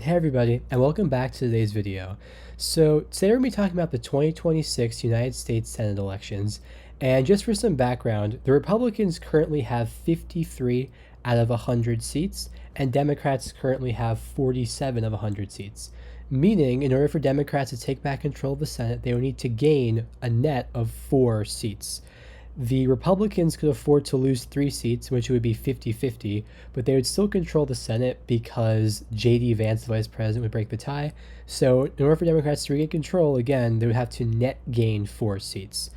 Hey everybody, and welcome back to today's video. So today we're going to be talking about the 2026 United States Senate elections, and just for some background, the Republicans currently have 53 out of 100 seats, and Democrats currently have 47 of 100 seats. Meaning, in order for Democrats to take back control of the Senate, they would need to gain a net of 4 seats. The Republicans could afford to lose 3 seats, which would be 50-50, but they would still control the Senate because J.D. Vance, the vice president, would break the tie. So in order for Democrats to regain control, again, they would have to net gain 4 seats.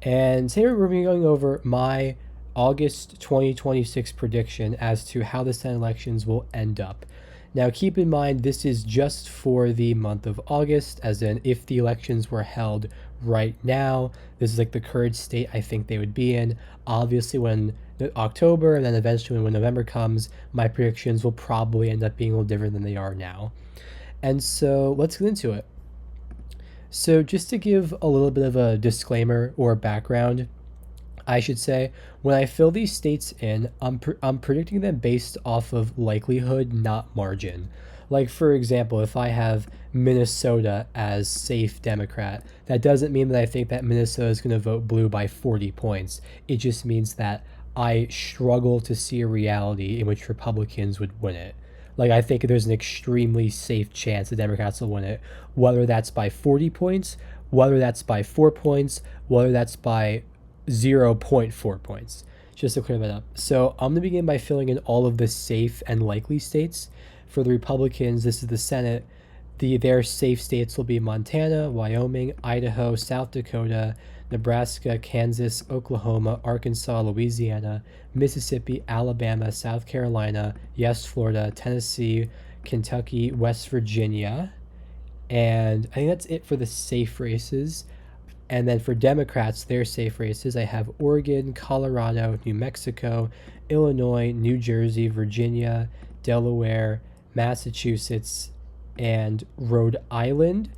And today we're going to be going over my August 2026 prediction as to how the Senate elections will end up. Now, keep in mind, this is just for the month of August, as in if the elections were held right now, this is like the current state I think they would be in. Obviously, when October and then eventually when November comes, my predictions will probably end up being a little different than they are now. And so let's get into it. So, just to give a little bit of a disclaimer or background, I should say, when I fill these states in, I'm predicting them based off of likelihood, not margin. Like, for example, if I have Minnesota as safe Democrat, that doesn't mean that I think that Minnesota is going to vote blue by 40 points. It just means that I struggle to see a reality in which Republicans would win it. Like, I think there's an extremely safe chance the Democrats will win it, whether that's by 40 points, whether that's by 4 points, whether that's by 0.4 points, just to clear that up. So I'm going to begin by filling in all of the safe and likely states. For the Republicans, this is the Senate. Their safe states will be Montana, Wyoming, Idaho, South Dakota, Nebraska, Kansas, Oklahoma, Arkansas, Louisiana, Mississippi, Alabama, South Carolina, yes, Florida, Tennessee, Kentucky, West Virginia. And I think that's it for the safe races. And then for Democrats, their safe races, I have Oregon, Colorado, New Mexico, Illinois, New Jersey, Virginia, Delaware, Massachusetts, and Rhode Island.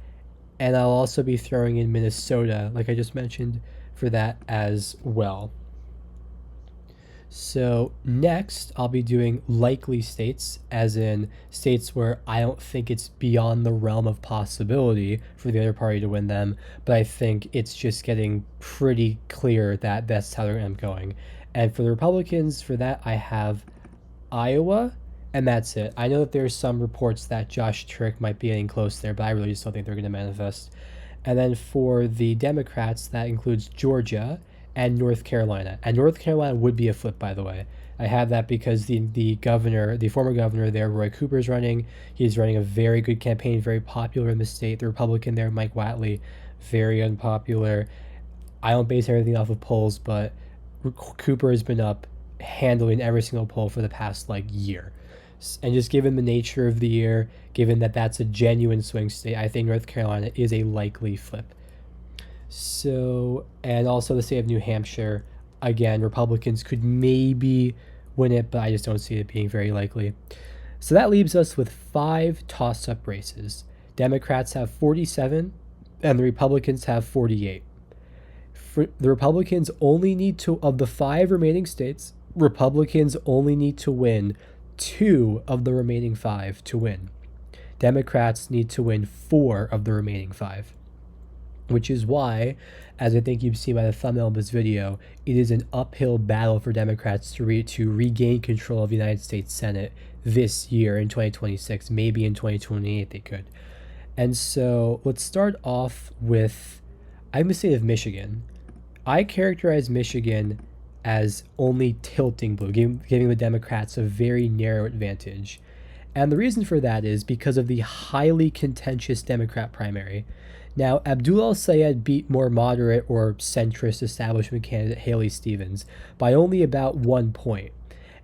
And I'll also be throwing in Minnesota, like I just mentioned, for that as well. So next, I'll be doing likely states, as in states where I don't think it's beyond the realm of possibility for the other party to win them, but I think it's just getting pretty clear that that's how they're going to end up going. And for the Republicans, for that, I have Iowa, and that's it. I know that there's some reports that Josh Trick might be getting close there, but I really just don't think they're going to manifest. And then for the Democrats, that includes Georgia and North Carolina. And North Carolina would be a flip, by the way. I have that because the governor, the former governor there, Roy Cooper, is running. He's running a very good campaign, very popular in the state. The Republican there, Mike Whatley, very unpopular. I don't base everything off of polls, but Cooper has been up handling every single poll for the past year. And just given the nature of the year, given that that's a genuine swing state, I think North Carolina is a likely flip. So, and also the state of New Hampshire, again, Republicans could maybe win it, but I just don't see it being very likely. So that leaves us with 5 toss-up races. Democrats have 47, and the Republicans have 48. The Republicans only need to, of the 5 remaining states, Republicans only need to win 2 of the remaining 5 to win. Democrats need to win 4 of the remaining 5. Which is why, as I think you've seen by the thumbnail of this video, it is an uphill battle for Democrats to regain control of the United States Senate this year in 2026. Maybe in 2028 they could. And so let's start off with, I'm the state of Michigan. I characterize Michigan as only tilting blue, giving the Democrats a very narrow advantage. And the reason for that is because of the highly contentious Democrat primary. Now, Abdul El-Sayed beat more moderate or centrist establishment candidate Haley Stevens by only about 1 point.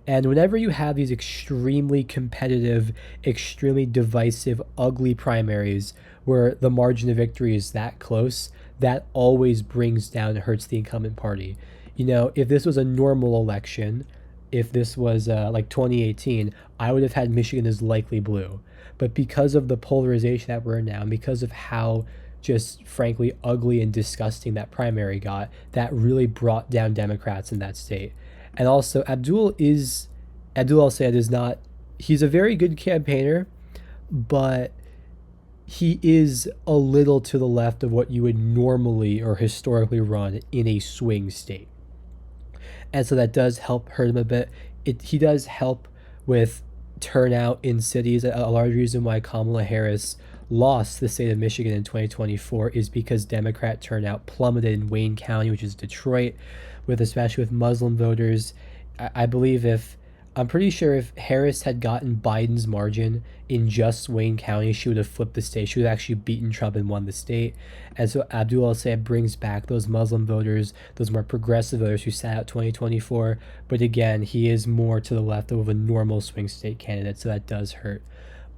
And whenever you have these extremely competitive, extremely divisive, ugly primaries where the margin of victory is that close, that always brings down and hurts the incumbent party. You know, if this was a normal election, if this was like 2018, I would have had Michigan as likely blue. But because of the polarization that we're in now, and because of how just frankly ugly and disgusting that primary got, that really brought down Democrats in that state. And also, Abdul El-Sayed is not, he's a very good campaigner, but he is a little to the left of what you would normally or historically run in a swing state. And so that does help hurt him a bit. He does help with turnout in cities. A large reason why Kamala Harris lost the state of Michigan in 2024 is because Democrat turnout plummeted in Wayne County, which is Detroit, with especially with Muslim voters. I believe if I'm pretty sure if Harris had gotten Biden's margin in just Wayne County, she would have flipped the state. She would have actually beaten Trump and won the state. And so Abdul al-Sayed brings back those Muslim voters, those more progressive voters who sat out 2024. But again, he is more to the left of a normal swing state candidate, so that does hurt.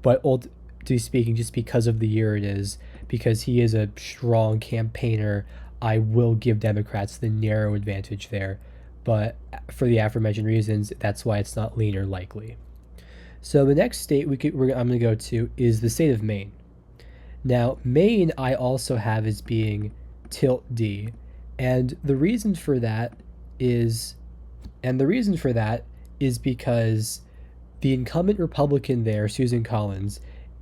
But ultimately speaking, just because of the year it is, because he is a strong campaigner, I will give Democrats the narrow advantage there. But for the aforementioned reasons, that's why it's not lean or likely. So the next state I'm going to go to is the state of Maine. Now, Maine I also have as being tilt D, and the reason for that is because the incumbent Republican there, Susan Collins,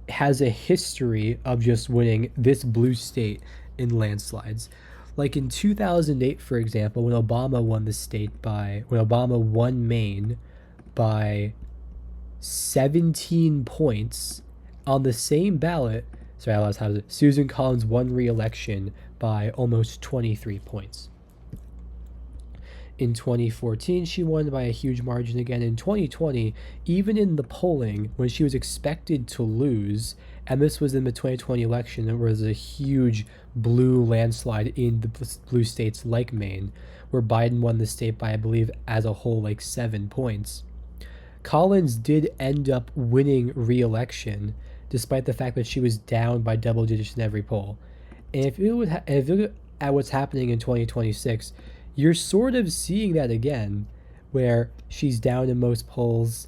has a history of just winning this blue state in landslides. Like in 2008, for example, when Obama won Maine by 17 points on the same ballot. Susan Collins won re-election by almost 23 points. In 2014, she won by a huge margin again. In 2020, even in the polling, when she was expected to lose, and this was in the 2020 election, there was a huge blue landslide in the blue states like Maine, where Biden won the state by, I believe, as a whole, like 7 points. Collins did end up winning re-election, despite the fact that she was down by double digits in every poll. And if you look at what's happening in 2026, you're sort of seeing that again, where she's down in most polls.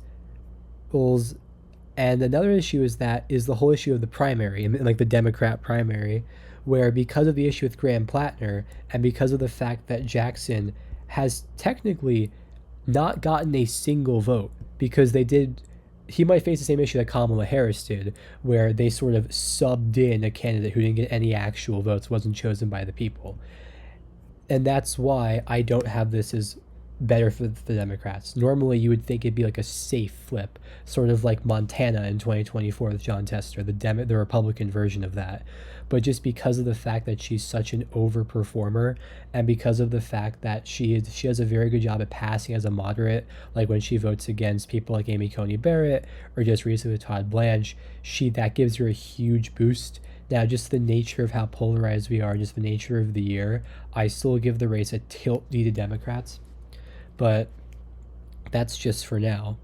And another issue is the whole issue of the primary, and like the Democrat primary, where because of the issue with Graham Plattner, and because of the fact that Jackson has technically not gotten a single vote, because he might face the same issue that Kamala Harris did, where they sort of subbed in a candidate who didn't get any actual votes, wasn't chosen by the people. And that's why I don't have this as better for the Democrats. Normally, you would think it'd be like a safe flip, sort of like Montana in 2024 with Jon Tester, the Republican version of that. But just because of the fact that she's such an overperformer, and because of the fact that she has a very good job at passing as a moderate, like when she votes against people like Amy Coney Barrett or just recently with Todd Blanche, that gives her a huge boost. Now, just the nature of how polarized we are, just the nature of the year, I still give the race a tilt D to Democrats. But that's just for now.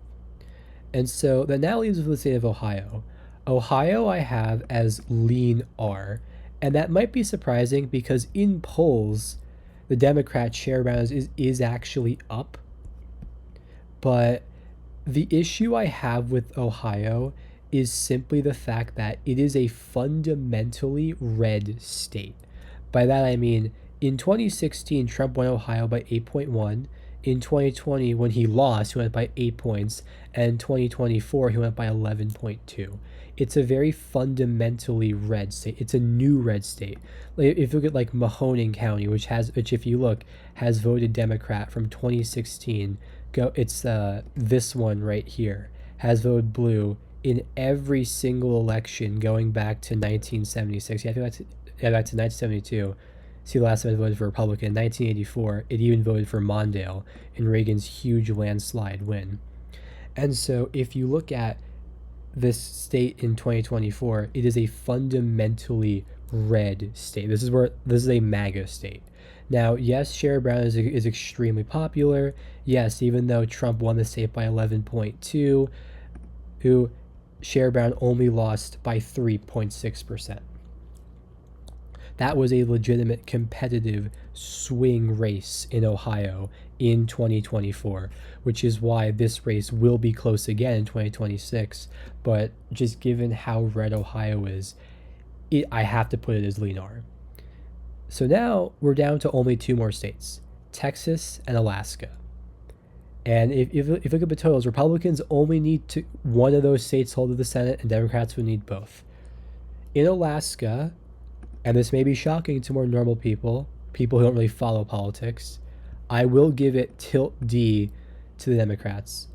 And so that now leaves with the state of Ohio. Ohio I have as lean R. And that might be surprising because in polls, the Democrat share around is actually up. But the issue I have with Ohio is simply the fact that it is a fundamentally red state. By that I mean, in 2016, Trump won Ohio by 8.1. In 2020, when he lost, he went by 8 points. And in 2024, he went by 11.2. It's a very fundamentally red state. It's a new red state. If you look at like Mahoning County, which if you look, has voted Democrat from 2016. It's this one right here, has voted blue in every single election going back to 1976. Yeah, I think back to 1972. See, the last time it voted for Republican. In 1984, it even voted for Mondale in Reagan's huge landslide win. And so if you look at this state in 2024, it is a fundamentally red state. This is a MAGA state. Now, yes, Sherrod Brown is extremely popular. Yes, even though Trump won the state by 11.2, Sherrod Brown only lost by 3.6%. That was a legitimate competitive swing race in Ohio in 2024, which is why this race will be close again in 2026. But just given how red Ohio is, I have to put it as lean R. So now we're down to only two more states, Texas and Alaska. And if you look at the totals, Republicans only need one of those states hold the Senate, and Democrats would need both. In Alaska, and this may be shocking to more normal people, people who don't really follow politics, I will give it tilt D to the Democrats.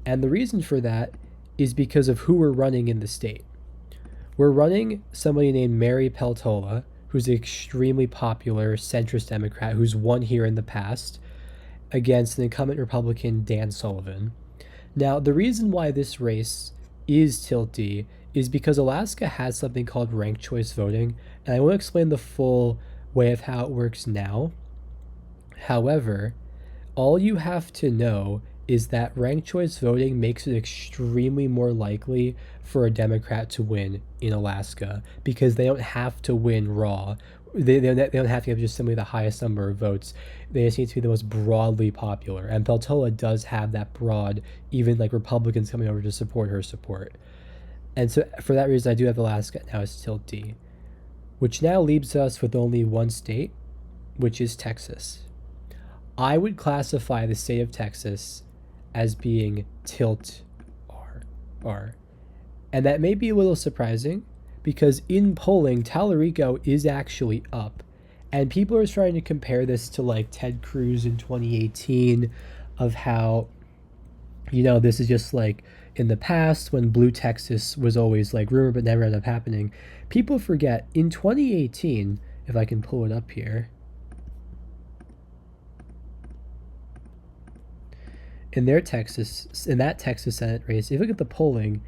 And the reason for that is because of who we're running in the state. We're running somebody named Mary Peltola, who's an extremely popular centrist Democrat who's won here in the past, against an incumbent Republican, Dan Sullivan. Now, the reason why this race is tilty is because Alaska has something called ranked choice voting, and I won't explain the full way of how it works now. However, all you have to know is that ranked choice voting makes it extremely more likely for a Democrat to win in Alaska because they don't have to win raw. They don't have to have just simply the highest number of votes. They just need to be the most broadly popular. And Peltola does have that broad, even like Republicans coming over to support her support. And so for that reason, I do have Alaska now as tilt D, which now leaves us with only one state, which is Texas. I would classify the state of Texas as being tilt R. And that may be a little surprising because in polling, Tallarico is actually up. And people are trying to compare this to like Ted Cruz in 2018 of how, this is just like in the past when Blue Texas was always like rumored but never ended up happening. People forget in 2018, if I can pull it up here, in that Texas Senate race, if you look at the polling,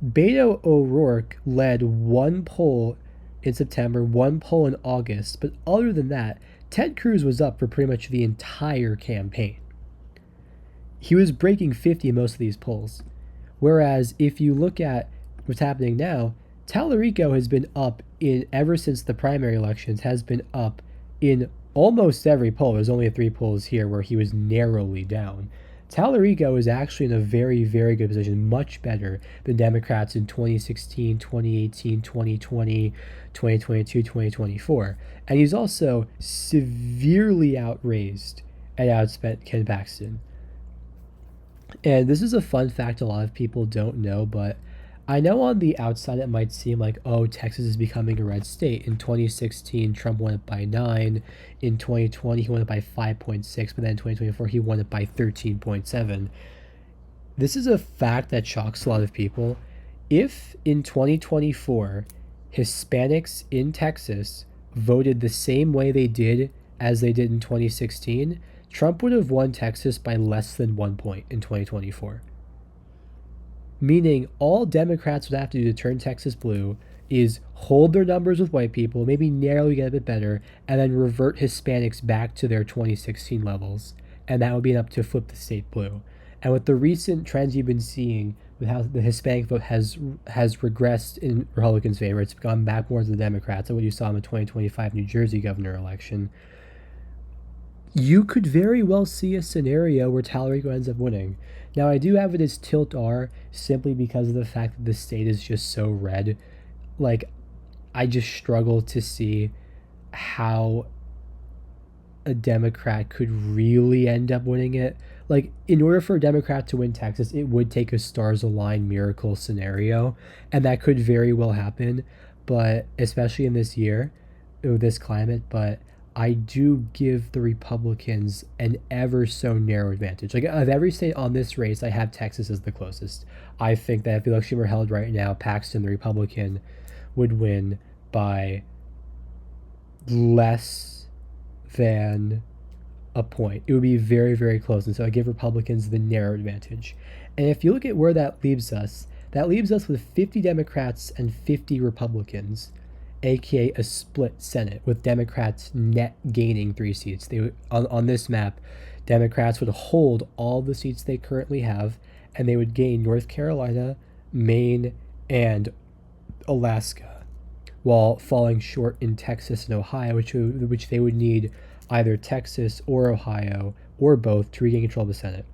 Beto O'Rourke led one poll in September, one poll in August, but other than that, Ted Cruz was up for pretty much the entire campaign. He was breaking 50 in most of these polls. Whereas if you look at what's happening now, Tallarico has been up ever since the primary elections, has been up in almost every poll. There's only 3 polls here where he was narrowly down. Tallarico is actually in a very, very good position, much better than Democrats in 2016, 2018, 2020, 2022, 2024. And he's also severely outraised and outspent Ken Paxton. And this is a fun fact a lot of people don't know, but I know on the outside it might seem like, oh, Texas is becoming a red state. In 2016, Trump won it by 9. In 2020, he won it by 5.6, but then in 2024, he won it by 13.7. This is a fact that shocks a lot of people. If in 2024, Hispanics in Texas voted the same way they did as they did in 2016, Trump would have won Texas by less than 1 point in 2024. Meaning all Democrats would have to do to turn Texas blue is hold their numbers with white people, maybe narrowly get a bit better, and then revert Hispanics back to their 2016 levels. And that would be enough to flip the state blue. And with the recent trends you've been seeing with how the Hispanic vote has regressed in Republicans' favor, it's gone back more to the Democrats, and what you saw in the 2025 New Jersey governor election, you could very well see a scenario where Tallarico ends up winning. Now, I do have it as tilt R simply because of the fact that the state is just so red. Like, I just struggle to see how a Democrat could really end up winning it. Like, in order for a Democrat to win Texas, it would take a stars align miracle scenario, and that could very well happen, but especially in this year, this climate, but I do give the Republicans an ever so narrow advantage. Like, of every state on this race, I have Texas as the closest. I think that if the election were held right now, Paxton, the Republican, would win by less than a point. It would be very, very close. And so I give Republicans the narrow advantage. And if you look at where that leaves us with 50 Democrats and 50 Republicans, aka a split Senate, with Democrats net gaining 3 seats. They on this map, Democrats would hold all the seats they currently have, and they would gain North Carolina, Maine, and Alaska, while falling short in Texas and Ohio, which they would need either Texas or Ohio or both to regain control of the Senate.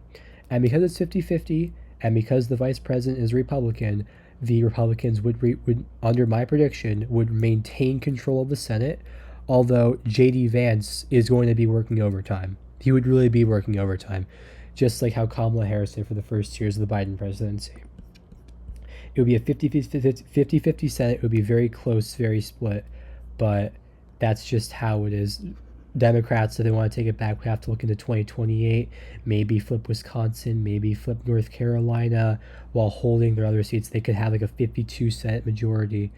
And because it's 50-50, and because the vice president is Republican, the Republicans would, under my prediction, would maintain control of the Senate, although J.D. Vance is going to be working overtime. He would really be working overtime. just like how Kamala Harris did for the first years of the Biden presidency. It would be a 50-50 Senate. It would be very close, very split, but that's just how it is. Democrats, if they want to take it back, we have to look into 2028, maybe flip Wisconsin, maybe flip North Carolina while holding their other seats. They could have like a 52 Senate majority.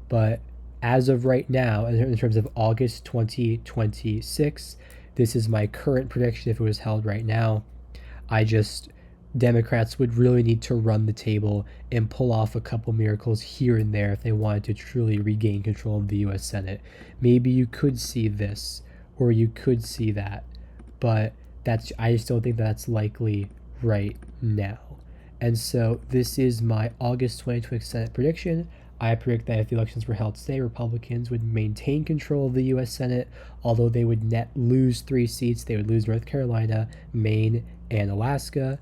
But as of right now, in terms of August 2026, this is my current prediction if it was held right now. Democrats would really need to run the table and pull off a couple miracles here and there if they wanted to truly regain control of the US Senate. Maybe you could see this or you could see that, but I just don't think that's likely right now. And so this is my August 2026 Senate prediction. I predict that if the elections were held today, Republicans would maintain control of the US Senate, although they would net lose 3 seats. They would lose North Carolina, Maine, and Alaska.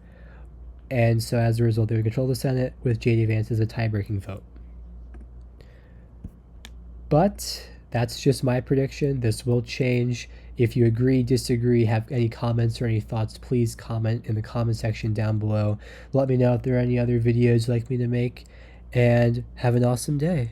And so as a result, they would control the Senate with J.D. Vance as a tie-breaking vote. But that's just my prediction. This will change. If you agree, disagree, have any comments or any thoughts, please comment in the comment section down below. Let me know if there are any other videos you'd like me to make, and have an awesome day.